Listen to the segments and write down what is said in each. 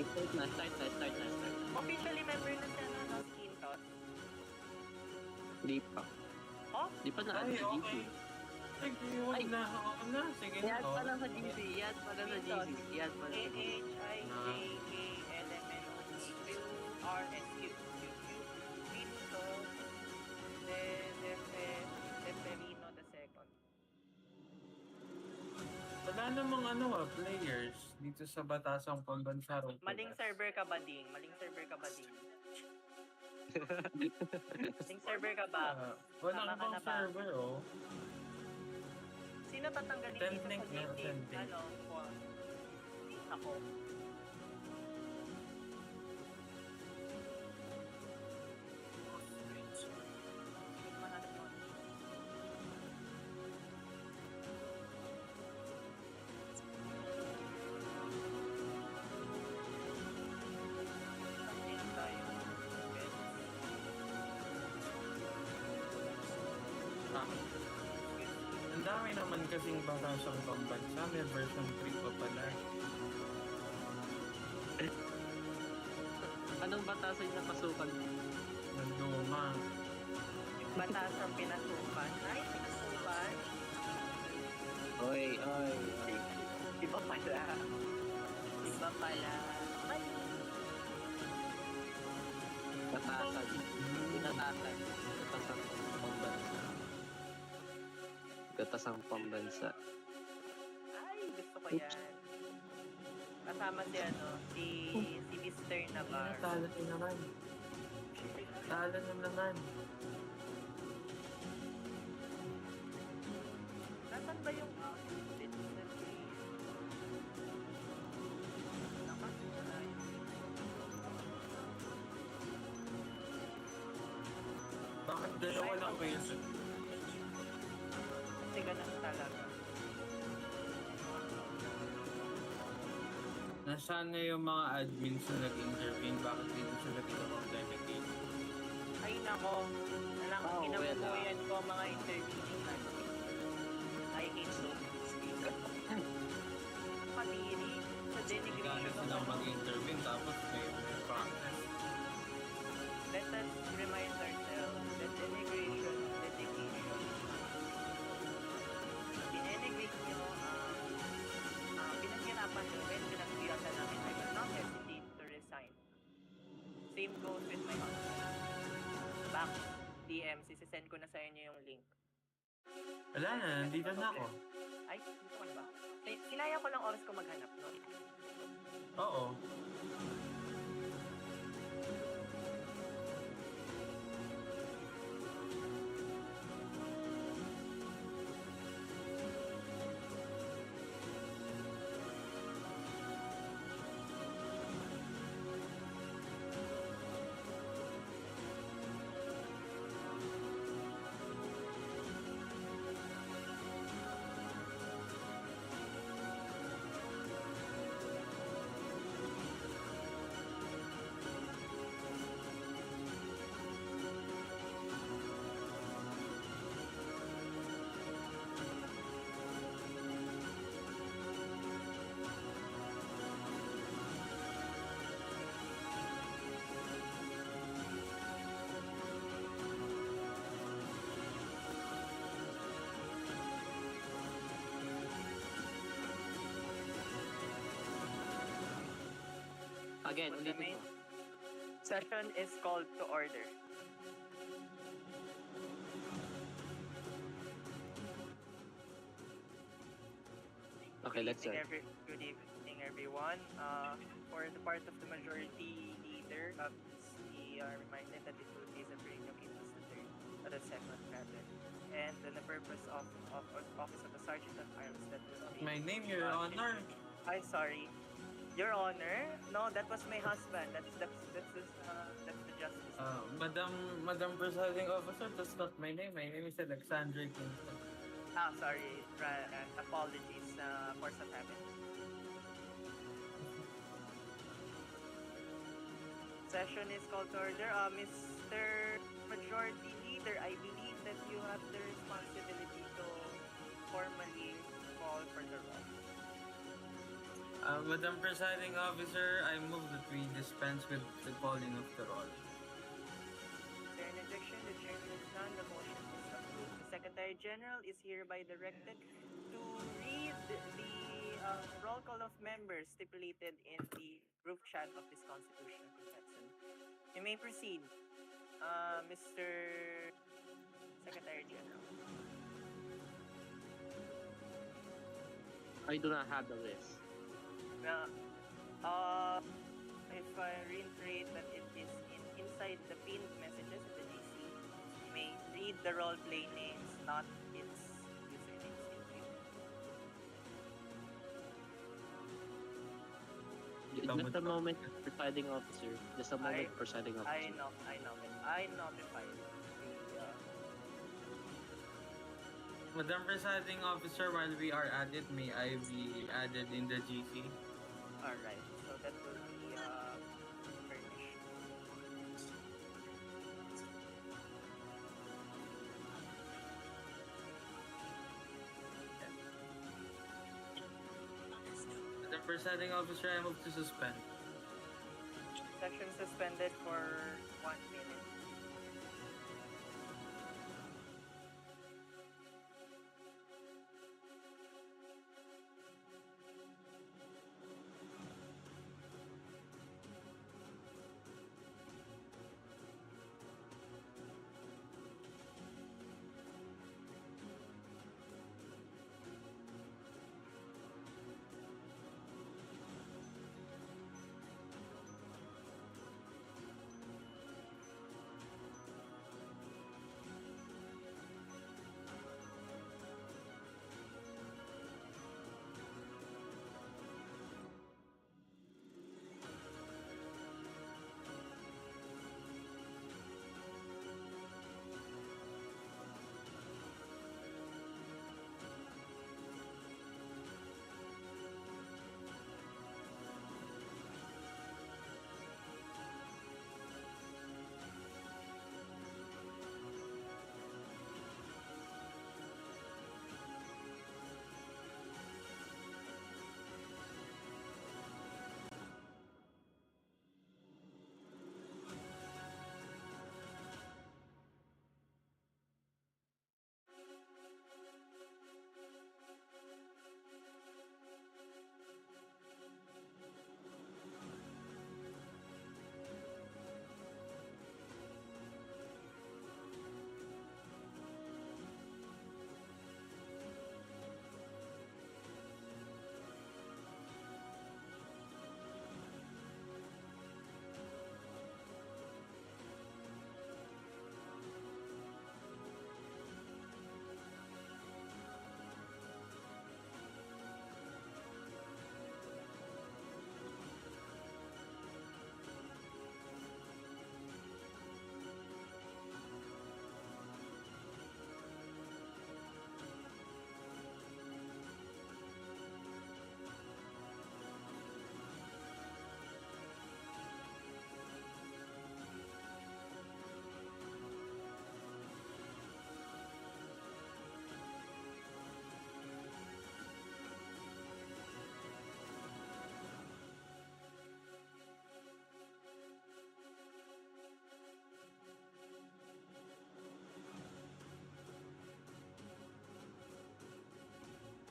Okay, start na. Officially member na siya no, Skin Toss. Di pa. Oh? Di pa na-add Ay, sa GC. okay. Ay, na. Sige na. I-add pala sa GC. I-add pala sa GC. I-add pala sa GC. AHIJALMNOQRSQ Quinto Deferino the second. Wala namang players dito sa Batasang Pambansa. Maling server ka ba, Ding? Maling server ka ba? Wala Tama ka namang na ba? server, oh. Sino tatanggalin dito sa Link na, meeting? link. Ako. Mahanap mo. Something tayo. Ang dami naman kasing Batasang Pambansa. May version 3 pa pala. Anong batasan yung napasukan? Ng luma. Batasang pinasukan. Ay, pinasukan. Oy. Iba pala. Ay, Batasan. Batasang Pambansa. ay, gusto ko yan. Kasama si Mr. Navarro. Talo na naman. Talo na naman. Nasaan ba yung outfit na Bakit dalawa lang kayo sa... Kasi ganun talaga. Nasaan na yung mga admins na nag-intervene? Bakit dito sila pinag-authenticate? Ay nako, Oh, kinabubuyan ko ang mga intervening I hate so. Patiri sa Galit denigration na lang mag-intervene tapos may practice. Let us remind ourselves that denigration, dedication, binenigrate nyo, pinaghirapan nyo, when pinagbiyatan namin, I will not hesitate to resign. Same goes with my husband. Back, DM, sisend ko na sa inyo yung link. Wala na, nandito na ako. Ay, dito ka na ba? Sinaya ko lang oras ko maghanap, no? Oo. Again, The ulitin main mo. session is called to order. Okay, let's start. Good evening, everyone. For the part of the majority leader, we are reminded that it will be the Brino Quintos the second rather. And the purpose of Office of the Sergeant at Arms that will be... My name, Your Honor. I'm sorry. Your Honor? No, that was my husband. That's the justice. Madam Presiding Officer, that's not my name. My name is Alexander Kingston. Sorry. Apologies for some happened. Session is called to order. Mr. Majority Leader, I believe that you have the responsibility to formally call for the roll. Madam Presiding Officer, I move that we dispense with the calling of the roll. Is there an objection? The chairman is none. The motion is approved. The Secretary General is hereby directed to read the roll call of members stipulated in the group chat of this Constitutional Convention. You may proceed, Mr. Secretary General. I do not have the list. Now, if I reiterate that it is inside the pinned messages of the GC, you may read the role play names, not its usernames in print. Just a moment, presiding officer. Just a moment, presiding officer. I notified the Madam Presiding Officer, while we are at it, may I be added in the GC? Alright, so that will be furnished. Madam Presiding Officer, I move to suspend. Session suspended for 1 minute.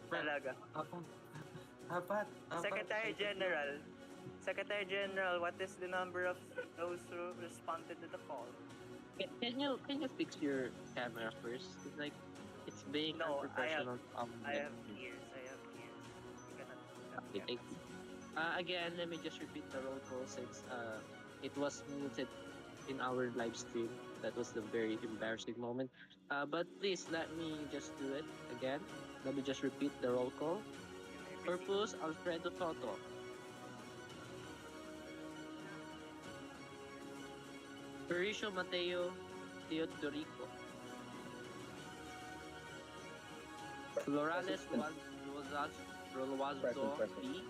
Talaga. Apat. Secretary General, what is the number of those who responded to the call? Can you fix your camera first? It's like it's being No, unprofessional. I have ears. You cannot. Okay, thank you. Again, let me just repeat the roll call since it was muted in our live stream. That was the very embarrassing moment. But please let me just do it again. Let me just repeat the roll call. Purpose Alfredo Soto. Mauricio Mateo Teodorico. Florales Rolwazo B.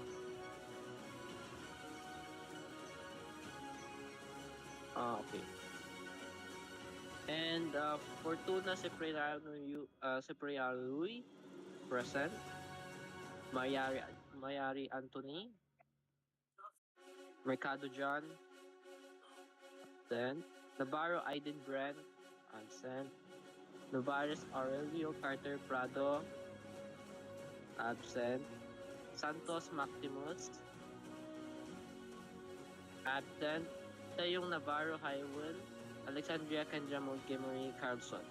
Okay. And Fortuna Cipriano Cipriano present. Mayari Anthony, Mercado John, absent. Navarro Aiden Brand, absent. Novares Aurelio Carter Prado, absent. Santos Maximus, absent. Tayong Navarro Highwell, Alexandria Kendra Montgomery Carlson.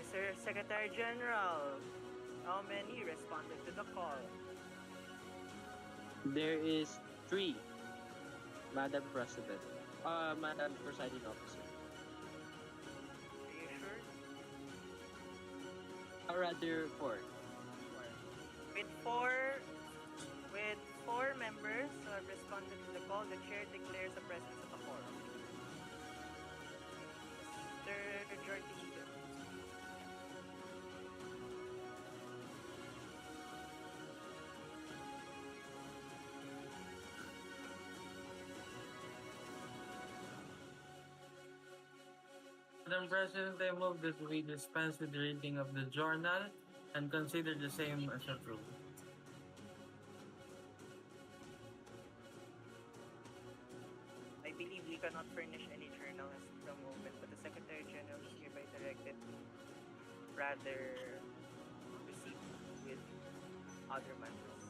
Mr. Secretary General, how many responded to the call? There is three, Madam President. Madam Presiding Officer. Are you sure? Or rather, four. With four with four members who have responded to the call, the chair declares the presence of a quorum. Mr. Majority Leader. Madam President, I move that we dispense with the reading of the journal and consider the same as approved. I believe we cannot furnish any journal as of the moment, but the Secretary General is hereby directed to rather proceed with other matters.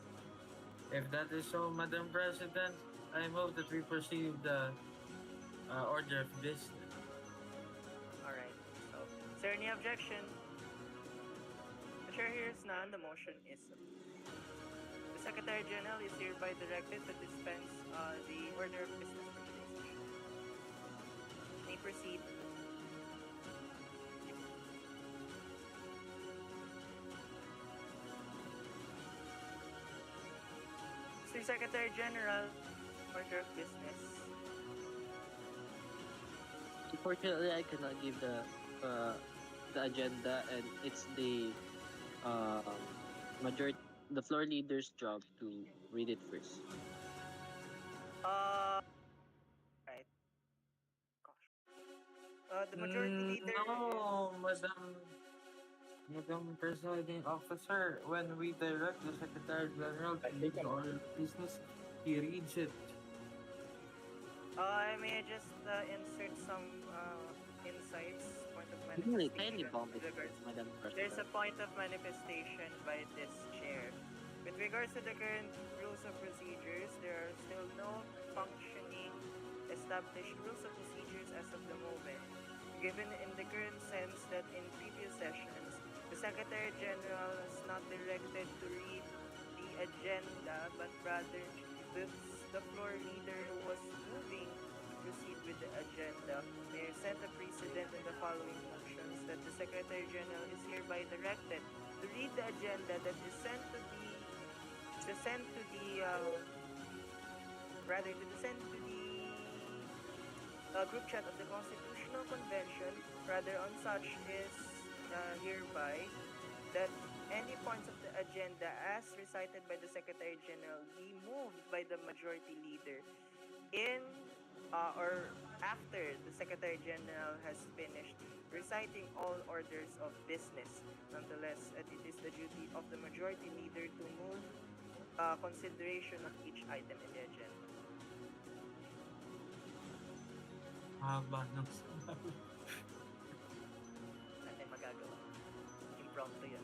If that is so, Madam President, I move that we proceed with the order of business. Alright, so is there any objection? The chair hears none, the motion is approved. The Secretary General is hereby directed to dispense the order of business for today's session. May proceed. Mr. Secretary General, order of business. Unfortunately, I cannot give the agenda, and it's uh, majority the floor leader's job to read it first. Right. Gosh. The majority leader No, is... Madam Presiding Officer, when we direct the Secretary General to lead the order of business, he reads it. I may just insert some insights, point of Kindly manifestation bomb with it, regards. Madam There's a President. point of manifestation by this chair. With regards to the current rules of procedures, there are still no functioning established rules of procedures as of the moment. Given in the current sense that in previous sessions, the Secretary General is not directed to read the agenda, but rather the floor leader who was moving to proceed with the agenda may set a precedent in the following motions that the Secretary General is hereby directed to read the agenda that is sent to the rather to the send to the group chat of the Constitutional Convention. Rather, on such is hereby that any points of the agenda as recited by the Secretary General be moved by the Majority Leader in or after the Secretary General has finished reciting all orders of business. Nonetheless, it is the duty of the Majority Leader to move consideration of each item in the agenda. Haba ng sinabi. Natin magagawa. Impromptu yan.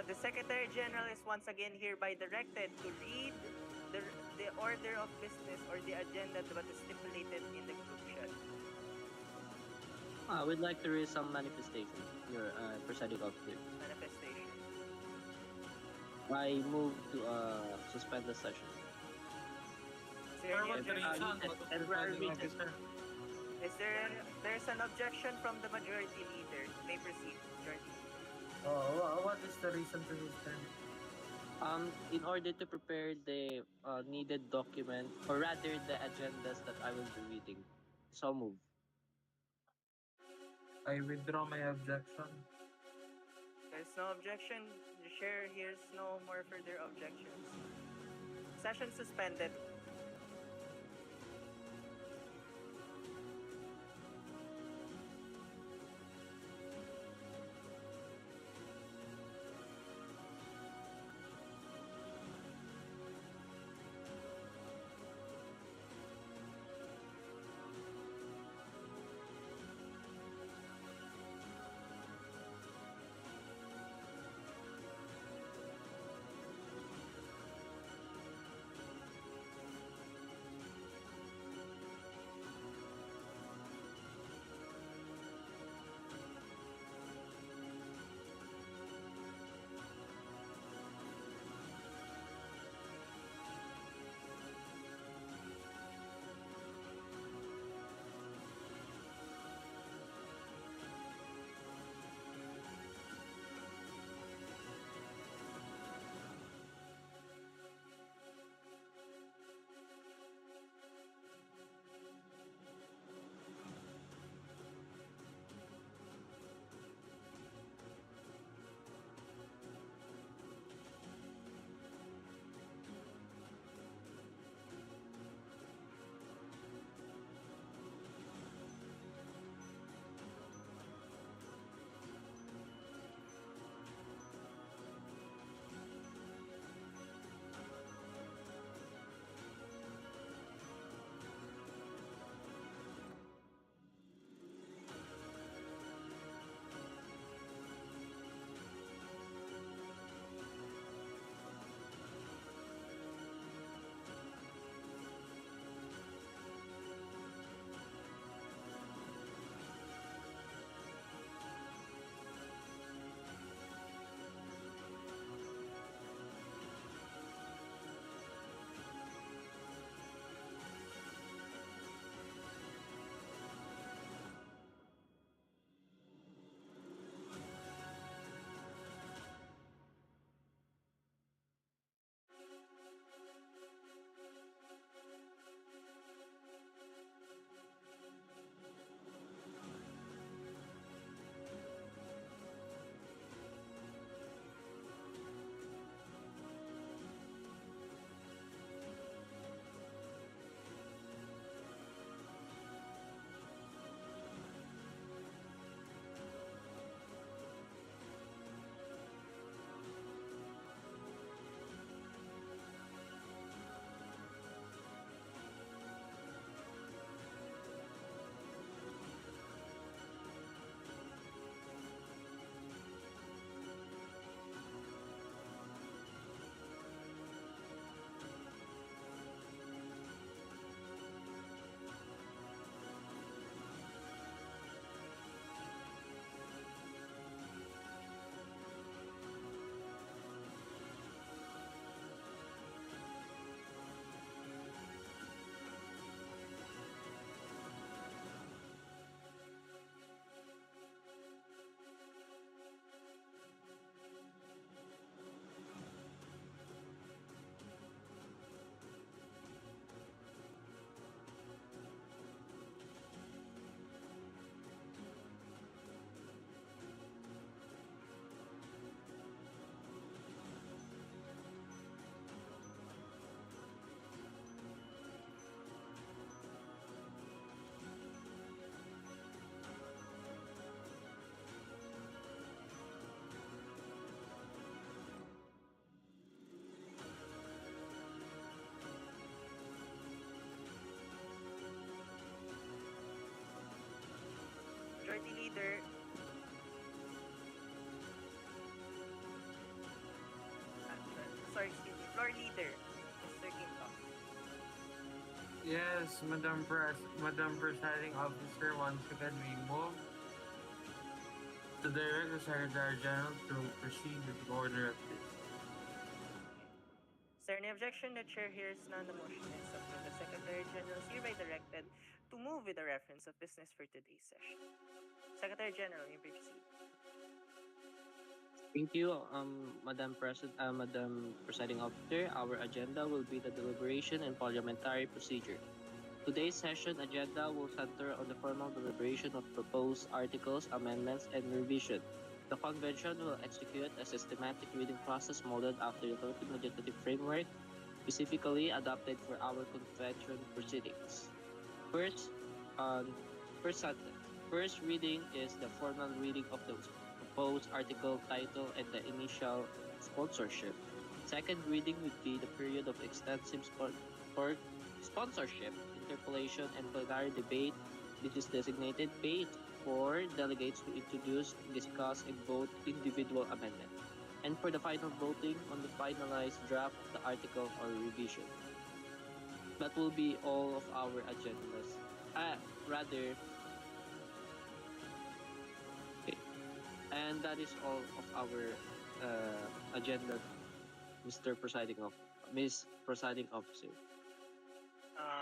The Secretary General is once again hereby directed to read the order of business or the agenda that is stipulated in the group chat. I would like to raise some manifestation, Your Presiding Officer. Manifestation. I move to suspend the session. Is there For any what objection? reason, Temporary Presiding recess. Officer? There's an objection from the Majority Leader. May proceed, Majority Leader. What is the reason to suspend? In order to prepare the needed document, or rather the agendas that I will be reading. So move. I withdraw my objection. There's no objection. The chair hears no more further objections. Session suspended. Majority Leader, sorry, excuse me, Floor Leader, Mr. Quinto. Yes, Madam Presiding Officer, once again we move to direct the Secretary General to proceed with the order of business. Is there any objection? The chair hears none. The motion is approved. The Secretary General is hereby directed to move with the reference of business for today's session. Secretary General, you may proceed. Thank you, Madam Presiding Officer. Our agenda will be the deliberation and parliamentary procedure. Today's session agenda will center on the formal deliberation of proposed articles, amendments, and revision. The convention will execute a systematic reading process modeled after the Philippine legislative framework, specifically adopted for our convention proceedings. First, on first sentence. First reading is the formal reading of the proposed article title and the initial sponsorship. Second reading would be the period of extensive for sponsorship, interpolation, and plenary debate. This is designated phase for delegates to introduce, discuss, and vote individual amendments. And for the final voting on the finalized draft of the article or revision. That will be all of our agendas. Rather, okay. And that is all of our agenda, Mr. Presiding of Miss Presiding Officer.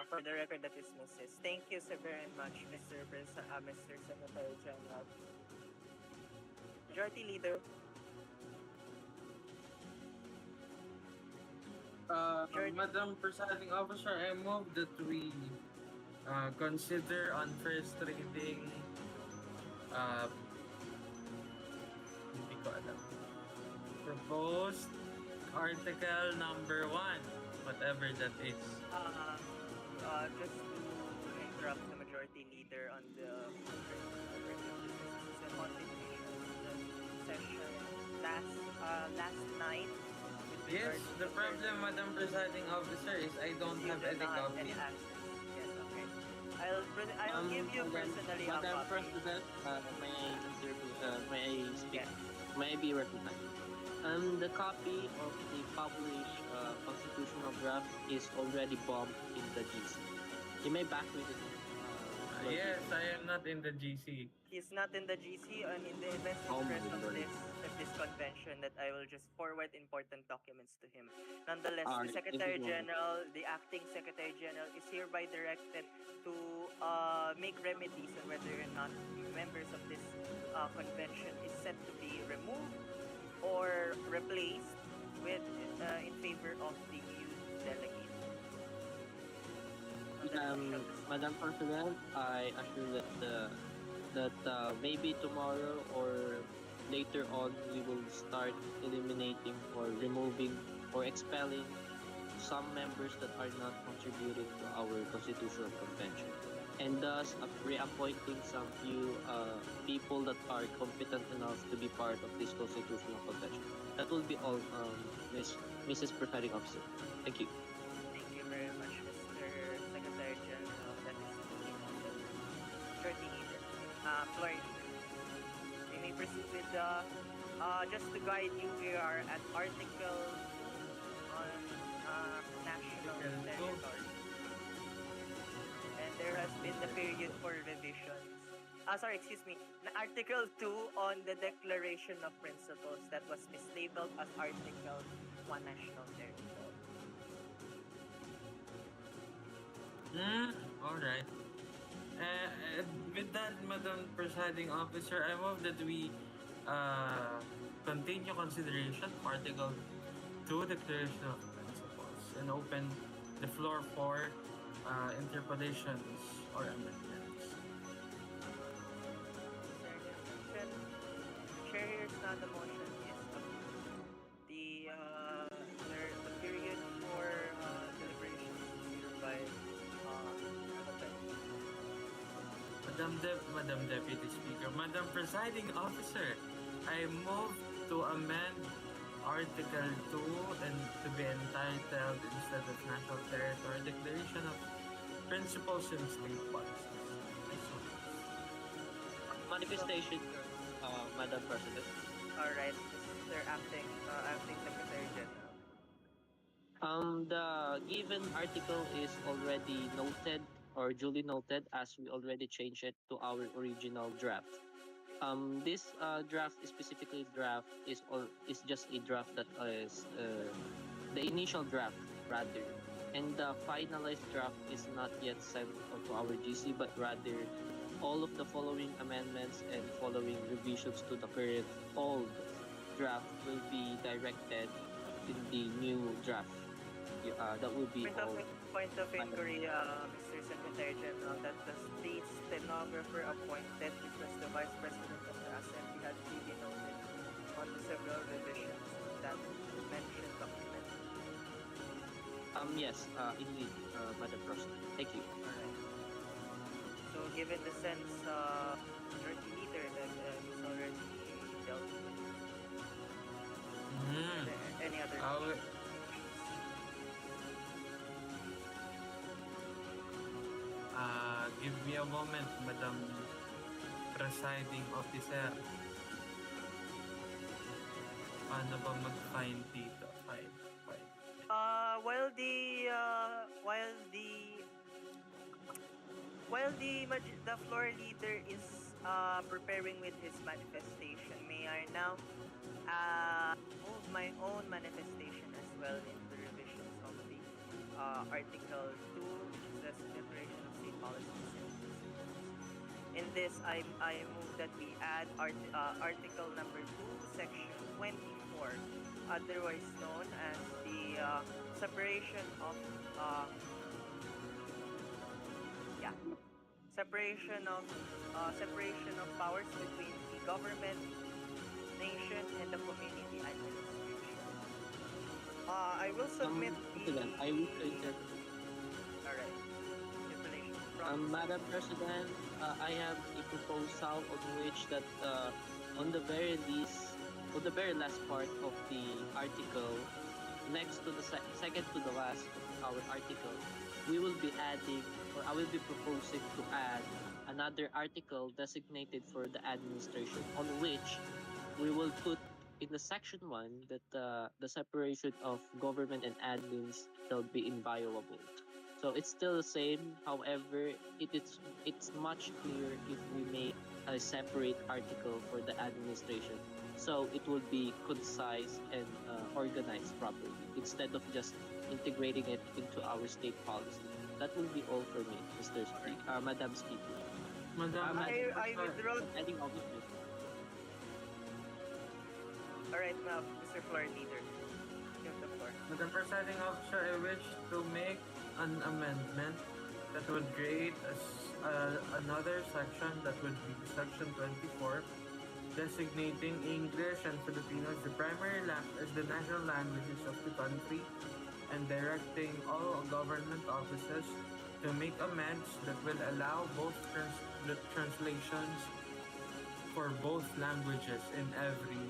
For the record, that is Mrs. Thank you so very much, Mr. Secretary General. Majority Leader, Madam Presiding Officer, I move that we consider on first reading uh, hindi ko alam. Proposed article number 1, whatever that is. just to interrupt the Majority Leader on the continuation of the session last night. Yes, the problem, Madam Presiding Officer, is I don't have any copy. Yes, okay. I'll give you personally a Madam copy. President, may I interview? May I speak? Yes. May I be recognized? The copy of the published constitutional draft is already bombed in the GC. You may back with it. Yes, I am not in the GC. He's not in the GC and in the best Oh my interest Lord. of this convention that I will just forward important documents to him. Nonetheless, the Alright, Secretary thank you, Ma'am. General, the acting Secretary General is hereby directed to make remedies on whether or not members of this convention is set to be removed or replaced with in favor of the new delegate. Madam President, I assure that maybe tomorrow or later on we will start eliminating or removing or expelling some members that are not contributing to our constitutional convention, and thus reappointing some few people that are competent enough to be part of this constitutional convention. That will be all, Mrs. Presiding Officer. Thank you. Thank you very much, Mr. Secretary General. That is the Majority Leader. Floor Leader. We may proceed with just to guide you, we are at Article on National Article 2. Territory. And there has been the period for revisions. Excuse me. Article 2 on the Declaration of Principles that was mislabeled as Article 1 National Territory. Alright. With that, Madam Presiding Officer, I move that we continue consideration of Article 2, Declaration of Principles, and open the floor for interpolations or amendments. Chair hears none. The motion is approved. The period for deliberation is hereby open. Madam Deputy Speaker, Madam Presiding Officer, I move to amend Article 2 and to be entitled, instead of National Territory, Declaration of Principles and State Policies. So, Manifestation, Madam President. all right, Mr. Acting Secretary General. The given article is already noted or duly noted as we already changed it to our original draft. This draft is specifically draft is just a draft that is the initial draft rather, and the finalized draft is not yet sent to our GC, but rather all of the following amendments and following revisions to the current old draft will be directed in the new draft. That will be Point of all, point of Madam. inquiry, Mr. Secretary General, that the stenographer appointed, which was the Vice President of the Assembly, had really noted on the several revisions of that mentioned document. Yes, indeed, Madam President. Thank you. All right. So, given the sense, majority leader that is already dealt with, Hmm. any other I will, questions? give me a moment, Madam Presiding Officer. Paano ba mag-find dito? Find, find. The floor leader is preparing with his manifestation, may I now move my own manifestation as well in the revisions of the Article 2, which is the Declaration of State Policies and Principles. In this, I move that we add Article number 2, Section 24, otherwise known as the separation of uh, yeah separation of powers between the government, nation, and the community administration. I will submit the President, I wish to interrupt. all right stipulation from Madam President, I have a proposal on which that on the very least, on the very last part of the article, next to the second to the last of our article, we will be adding, or I will be proposing to add another article designated for the administration, on which we will put in the section one that the separation of government and admins shall be inviolable. So it's still the same. However, it's much clearer if we make a separate article for the administration. So it will be concise and organized properly instead of just integrating it into our state policy. That will be all for me, Mr. all right. Madam Speaker. Madam, Madam I withdraw. Heading Officer. All right, Mr. Floor Leader, you have the floor. Madam Presiding Officer, I wish to make an amendment that would create another section that would be Section 24, designating English and Filipino as the primary as the national languages of the country, and directing all government offices to make amends that will allow both the translations for both languages in every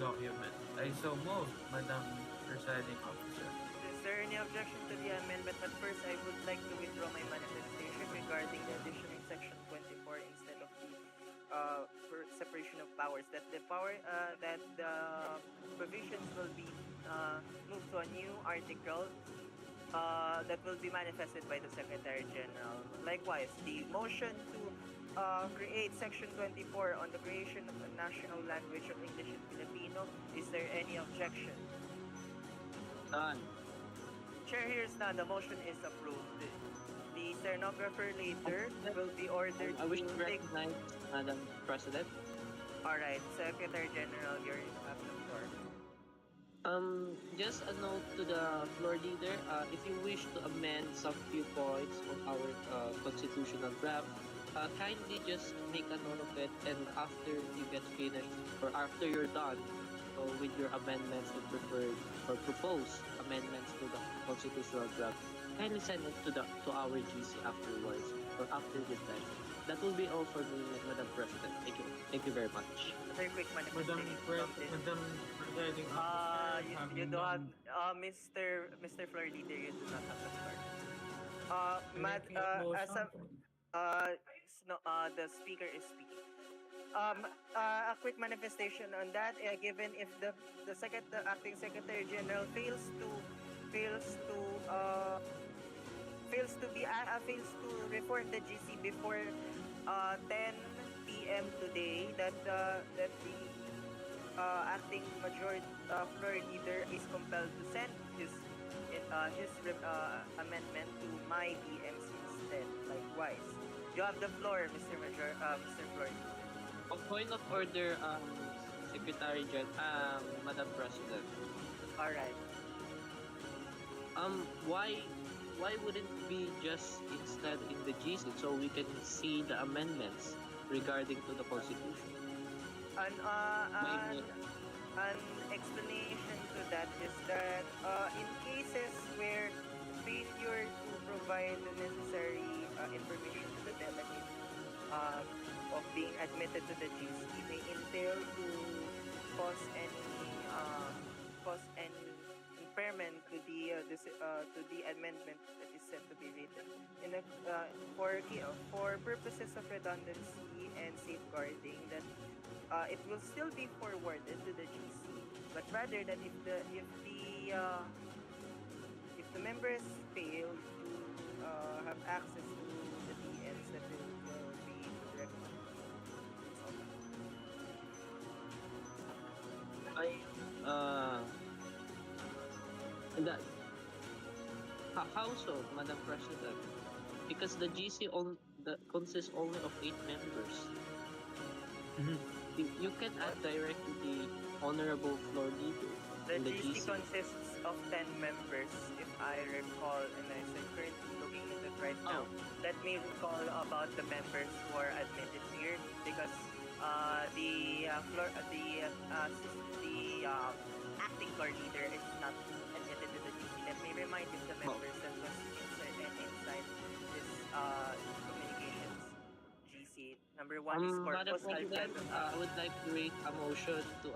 document. I so move, Madam Presiding Officer. Is there any objection to the amendment? But first, I would like to withdraw my manifestation regarding the addition in Section 24 instead of the separation of powers. That the power that the provisions will be moved to a new article that will be manifested by the Secretary General. Likewise, the motion to create Section 24 on the creation of a national language of English and Filipino. Is there any objection? Done. Chair hears none. The motion is approved. The stenographer later will be ordered I wish to to take. recognize Madam President. All right, Secretary General, you're at the floor. Just a note to the floor leader. If you wish to amend some few points on our constitutional draft, kindly just make a note of it, and after you get finished or after you're done with your amendments and preferred or proposed amendments to the constitutional draft, kindly send it to our GC afterwards or after this session. That will be all for me, Madam President. Thank you. Thank you very much. Very quick manifestation from this. Madam Presiding Officer, You having don't have, done, Mr. Floor Leader, you do not have the floor. making a As motion. a, no, the speaker is speaking. A quick manifestation on that, given if the acting secretary general fails to uh, fails to reform the GC before 10 p.m. today, that the acting majority floor leader is compelled to send amendment to my DMs instead. Likewise, you have the floor, Mr. Floor Leader. A point of order, Secretary Madam President. All right. Why wouldn't we just instead in the GC so we can see the amendments regarding to the Constitution? An My mo- an explanation to that is that in cases where failure to provide the necessary information to the delegate uh, of being admitted to the GC may entail to cause any uh, cause any impairment to the amendment that is set to be written in a, for purposes of redundancy and safeguarding that it will still be forwarded to the GC, but rather that if the members fail to have access to the DMs that will be directed. So, I that how so, Madam President? Because the GC consists only of 8 members. Mhm. You can add directly the honorable floor leader the in the GC GC. consists of 10 members, if I recall, and I'm currently looking at it right now. Oh, Let me recall about the members who are admitted here because the acting floor leader is not admitted to the GC. Let me remind you of the oh. members that was inside this communications GC. Number one is Madam Corpus President, Alfredo. I would like to raise a motion to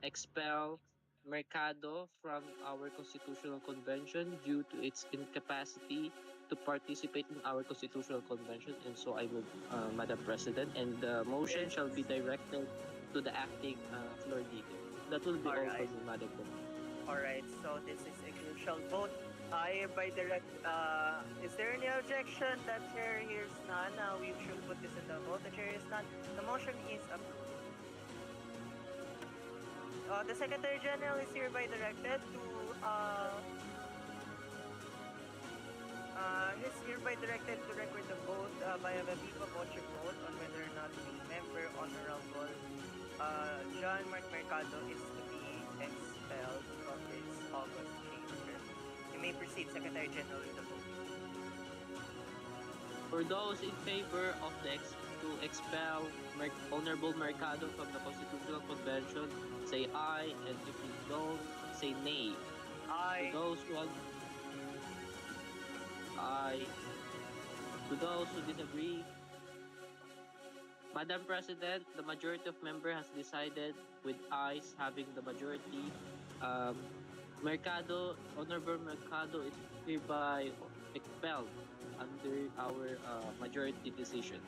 expel Mercado from our constitutional convention due to its incapacity to participate in our constitutional convention, and so I will, Madam President, and the motion Is shall be directed to the acting floor leader. That will be all all from right. me, Madam President. Alright, so this is a crucial vote. I hereby direct. Is there any objection? The chair hears none. We should put this in the vote. The chair hears none. The motion is approved. The Secretary General is hereby directed to. Is hereby directed to record the vote via the viva voce vote on whether or not the member honorable John Mark Mercado is to be expelled from this August chamber. You may proceed, Secretary General, with the vote. For those in favor of to expel Honorable Mercado from the constitutional convention, say aye, and if you don't, say nay. To Aye. those who aye. To those who disagree, Madam President, the majority of member has decided with ayes having the majority. Um, Honorable Mercado is hereby expelled under our majority decision.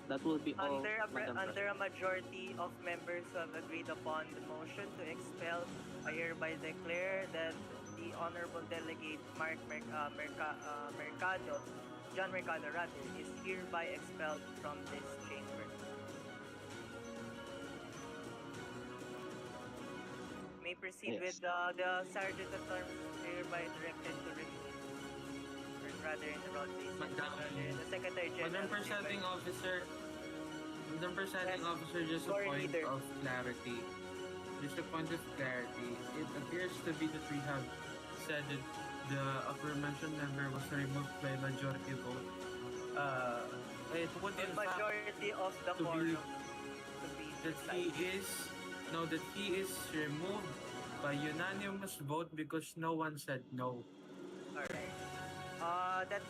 That will be all, Madam Under a President. majority of members who have agreed upon the motion to expel, I hereby declare that the Honorable Delegate Mercado, John Mercado rather, is hereby expelled from this chamber. May proceed with Yes. the Sergeant at Arms hereby directed to remove, or rather in the round basis, Madam, the Secretary General Madam is hereby. Presiding Officer, Madam Presiding Yes, Officer, just a floor point leader. of clarity. Just a point of clarity. It appears to be that we have said that the aforementioned member was removed by majority vote. It would The in fact majority of the to be quorum to be that he precise. is that he is removed by unanimous vote because no one said no. Alright. That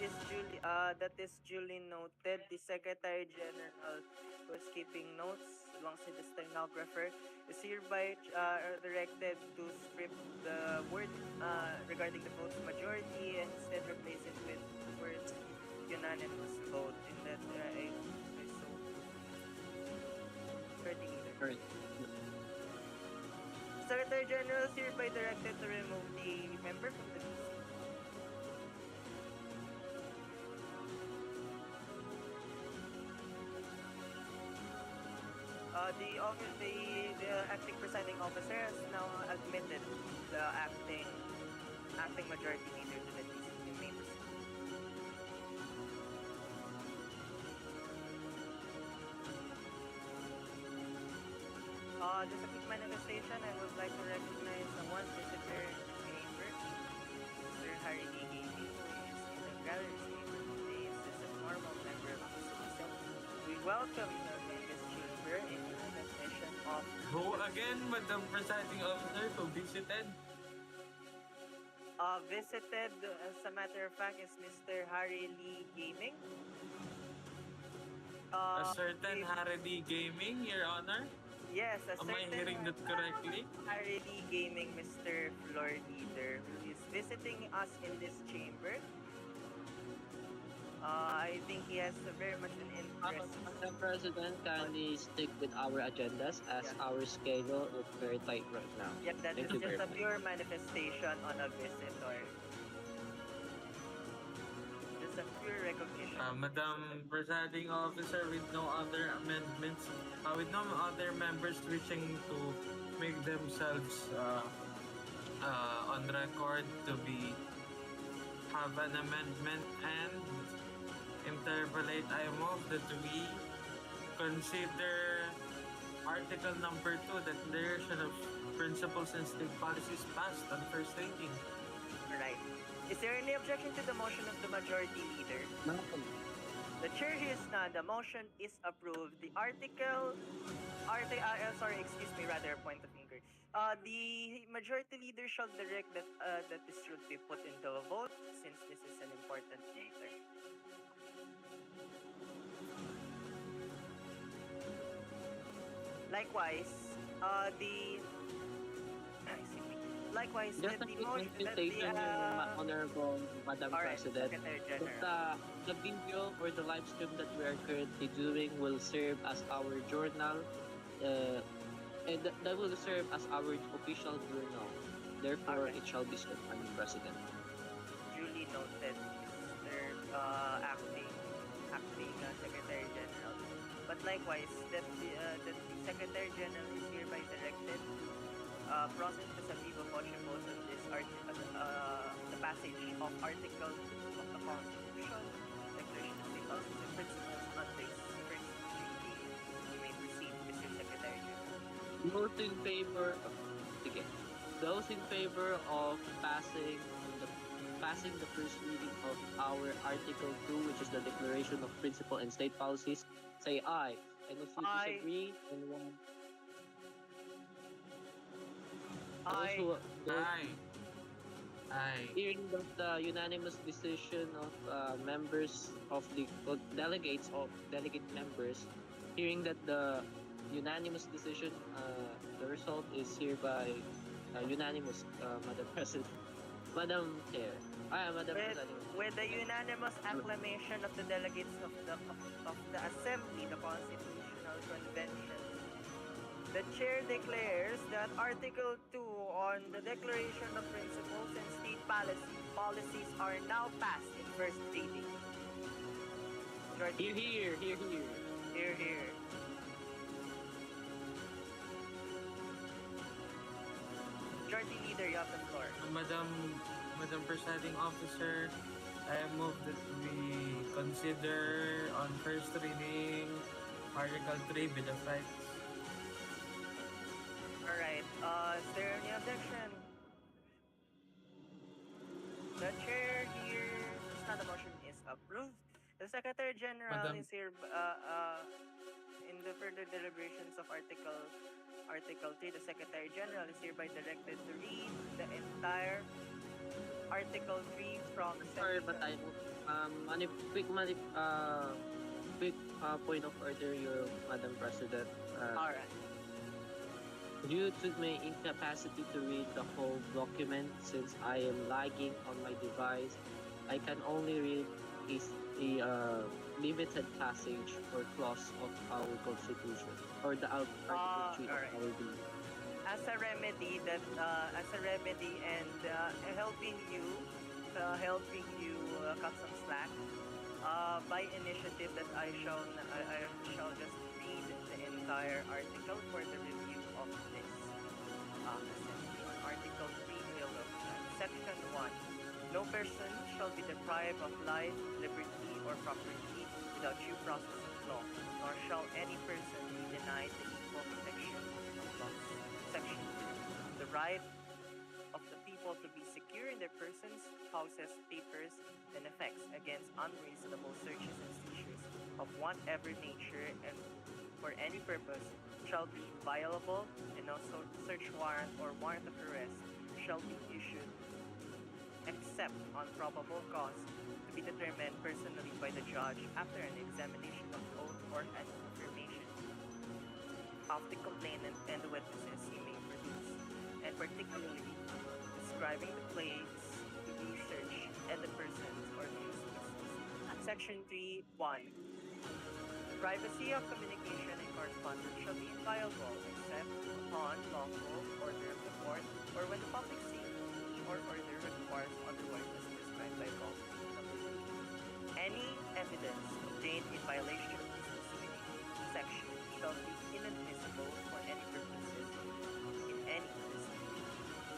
is duly noted. The Secretary General was keeping notes alongside the stenographer is hereby directed to strip the word regarding the vote's majority and instead replace it with the words unanimous vote in that I so certainly Secretary General is hereby directed to remove the member from the VC. The acting presiding officer has now admitted the acting majority leader to the DC. You may proceed. Just a quick manifestation. I would like to recognize the one visitor in the chamber, Mr. Harry D. Gaming, who is in the gallery chamber today. Is just a normal member of the city. We welcome him in this chamber in recognition of Who again, Madam Presiding Officer, who visited? Visited, as a matter of fact, is Mr. Harry Lee Gaming. A certain If- Haredy Gaming, Your Honor? yes, a Am I certain hearing that correctly? Harry Lee Gaming, Mr. Floor Leader, who is visiting us in this chamber. I think he has very much an interest. Madam President, kindly stick with our agendas as Yeah. our schedule is very tight right now. Yeah, that Thank is you just very a much. pure manifestation on a visitor. Just a pure recognition. Madam Presiding Officer, with no other amendments, with no other members wishing to make themselves on record to be have an amendment and interpolate, I move that we consider Article number 2, Declaration of Principles and State Policies passed on first reading. Right. Is there any objection to the motion of the majority leader? The chair hears none. The motion is approved. Excuse me, rather, a point of inquiry. The majority leader shall direct that this should be put into a vote since this is an important matter. Likewise, likewise, Just a the quick motion, notification, Honorable Madam all right, President. Secretary General. The video or the live stream that we are currently doing will serve as our journal, and that will serve as our official journal. Therefore, Okay. it shall be served, Madam President. Duly noted, Mr. Acting Secretary General. But likewise, that the Secretary General is hereby directed process the sub viva voce vote on this the passage of Article 2 of the Constitution, Declaration of State Policies and Principles on this first reading. You may proceed, Mr. Secretary General. Those in favor, sige. Those in favor of passing the first reading of our Article 2, which is the Declaration of Principle and State Policies, say aye. And if you Aye. disagree, then one. Aye. Aye. Hearing that the unanimous decision of members of the delegate members, hearing that the unanimous decision, the result is hereby unanimous, Madam President, Madam Chair. Madam President. With the unanimous acclamation of the delegates of the Assembly, the Constitutional Convention, the Chair declares that Article 2 on the Declaration of Principles and State Policies are now passed in first reading. Here, here, here, here. Here, here. Majority Leader, you have the floor. Madam Presiding Officer, I move that we consider on first reading Article 3, Bill of Rights. Alright, is there any objection? The chair hears that the motion is approved. The Secretary General Madam- is here in the further deliberations of Article 3. The Secretary General is hereby directed to read the entire Article 3 from Sorry, but section. quick point of order, your Madam President. Alright. Due to my incapacity to read the whole document since I am lagging on my device, I can only read a limited passage or clause of our Constitution or the Article 3 of alright. our bill. as a remedy and helping you cut some slack, by initiative that I shall just read the entire article for the review of this assembly on Article 3, Bill of Rights. Section 1. No person shall be deprived of life, liberty, or property without due process of law, nor shall any person be denied the equal protection of laws. Section 2. The right of the people to be secure in their persons, houses, papers, and effects against unreasonable searches and seizures of whatever nature and for any purpose shall be violable, and no search warrant or warrant of arrest shall be issued except on probable cause to be determined personally by the judge after an examination of oath or an affirmation of the complainant and the witnesses he may produce, and particularly describing the place to be searched and the persons or things to be seized. Section 3, 1. The privacy of communication and correspondence shall be inviolable except upon lawful order of the court or when the public safety or order requires otherwise as prescribed by law. Number 3. Any evidence obtained in violation of this preceding section shall be inadmissible for any purposes in any proceeding.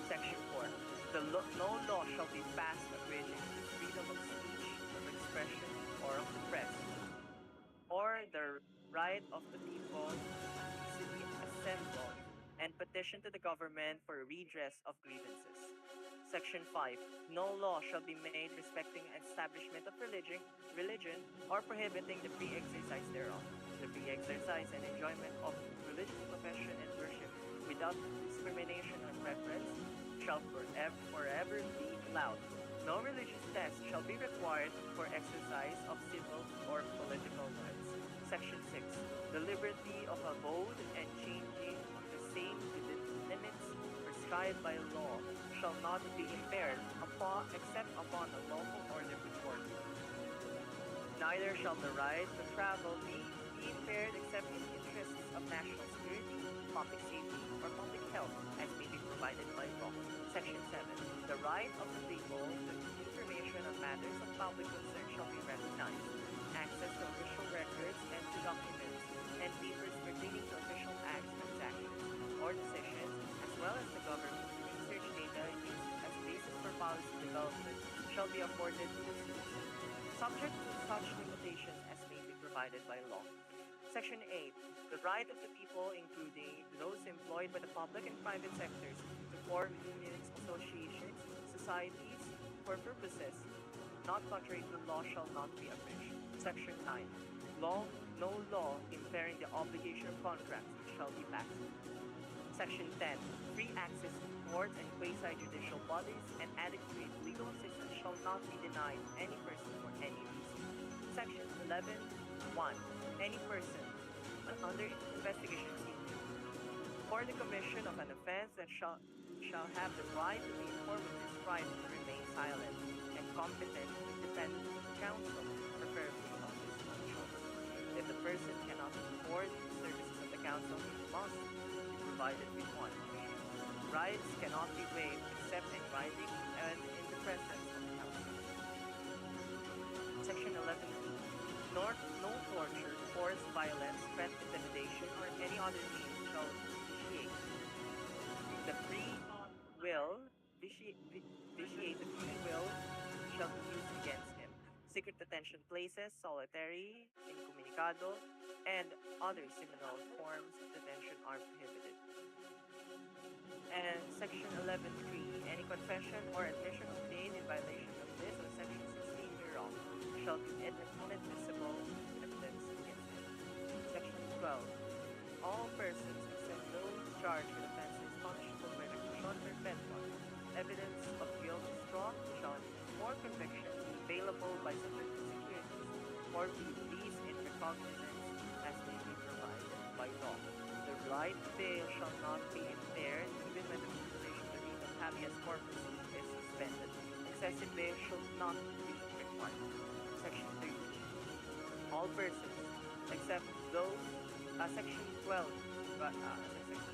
Section 4. No law shall be passed abridging the freedom of speech, of expression, or of the press, or the right of the people to easily assemble and petition to the government for redress of grievances. Section 5. No law shall be made respecting establishment of religion or prohibiting the free exercise thereof. The free exercise and enjoyment of religious profession and worship without discrimination or preference shall forever be allowed. No religious test shall be required for exercise of civil or political rights. Section 6. The liberty of abode and changing of the same within limits prescribed by law shall not be impaired except upon a lawful order before. Neither shall the right to travel be impaired except in interests of national security, public safety, or public health as may be provided by law. Section 7. The right of the people to information on matters of public concern shall be recognized. Access to official records and to documents and papers pertaining to official acts, transactions, or decisions, as well as the government research data used as basis for policy development shall be afforded to the citizen, subject to such limitations as may be provided by law. Section 8. The right of the people, including those employed by the public and private sectors, to form unions, associations, societies, for purposes not contrary to law shall not be abridged. Section 9. No law impairing the obligation of contracts shall be passed. Section 10. Free access to courts and quasi-judicial bodies and adequate legal assistance shall not be denied any person for any reason. Section 11. 1. Any person under investigation for the commission of an offense that shall have the right to be informed of this right to remain silent and competent independent counsel, preferably of his own choice. If the person cannot afford the services of the counsel, he must be provided with one. Rights cannot be waived except in writing and in the presence of the counsel. Section 11. No torture, force, violence, threat, intimidation, or any other means shall vitiate the free will, vitiate the free will shall be used against him. Secret detention places, solitary, incommunicado, and other similar forms of detention are prohibited. And Section 11.3. Any confession or admission obtained in violation of this or Section 16 hereof shall be inadmissible evidence against him. Section 12. All persons except those charged with offenses punishable by reclusion perpetual, evidence of guilt is strong, shall or conviction be available by sufficient securities or be released in recognizance as may be provided by law. The right to bail shall not be impaired even when the consideration of the writ of habeas corpus is suspended. Excessive bail shall not be required. Section 13. All persons except those Section 12 section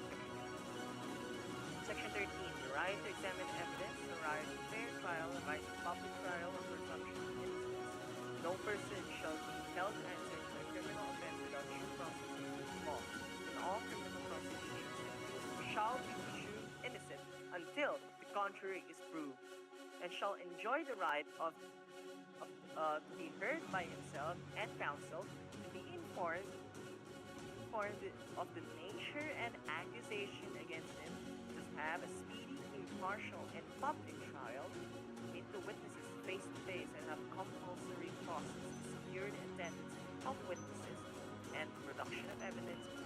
Section 13. The right to examine evidence, the right to fair trial, the right to public trial, or presumption of innocence. No person shall be held to answer for a criminal offense without due process of law. In all criminal prosecutions, the accused shall be presumed innocent until the contrary is proved, and shall enjoy the right to be heard by himself and counsel, to be informed of the nature and accusation against him, to have a speedy, impartial, and public trial, to meet the witnesses face to face and have compulsory process to secure the attendance of witnesses and the production of evidence